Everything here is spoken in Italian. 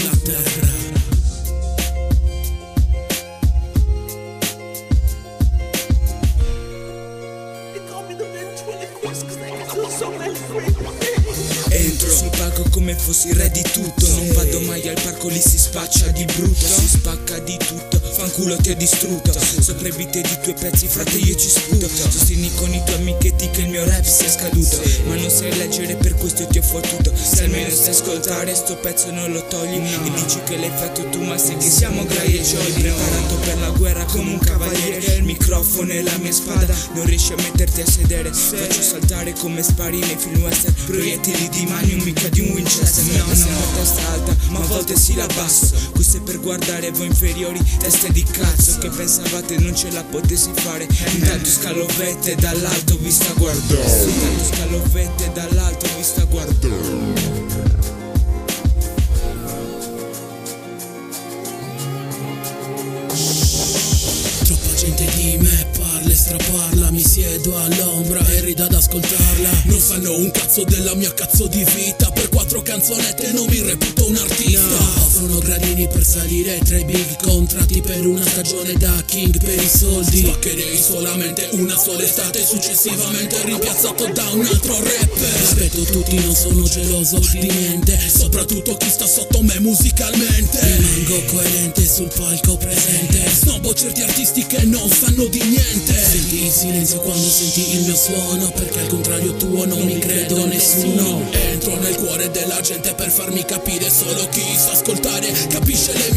sulla terra. Entro sul palco come fossi re di tutto. Non vado mai al parco, lì si spaccia di brutto. Si spacca di tutto, fanculo ti ho distrutto. Sopra i beat di tuoi pezzi, frate, io ci sputo. Sostieni con i tuoi amichetti che il mio rap sia scaduto. Ma non sai leggere, per questo ti ho fottuto. Se almeno sai ascoltare, sto pezzo non lo togli. E dici che l'hai fatto tu, ma sai che siamo Gray e Joy. Preparato per la guerra come un cavaliere. Il microfono è la mia spada, non riesci a metterti a sedere. Faccio saltare come spari nei film western. Proiettili di Magnum, mica di un Winchester. No, sempre testa alta, ma a volte si la abbasso. Questo è per guardare voi inferiori, teste di cazzo. Che pensavate non ce la potessi fare. Intanto scalovette dall'alto vi sta guardando. Intanto scalovette dall'alto vi sta guardando. Troppa gente di me parla e straparla. Mi siedo all'ombra e rido ad ascoltarla. Non sanno un cazzo della mia cazzo di vita. Per 4 canzonette non mi reputo un artista. Sono gradini per salire tra i big. Contratti per una stagione da king per i soldi. Spaccherei solamente una sola estate, successivamente rimpiazzato da un altro rapper. Rispetto tutti, non sono geloso di niente, soprattutto chi sta sotto me musicalmente. Rimango coerente sul palco presente. Snobbo certi artisti che non sanno di niente. Senti il silenzio quando senti il mio suono, perché al contrario tuo non mi credo nessuno. Entro nel cuore della gente per farmi capire. Solo chi sa ascoltare capisce le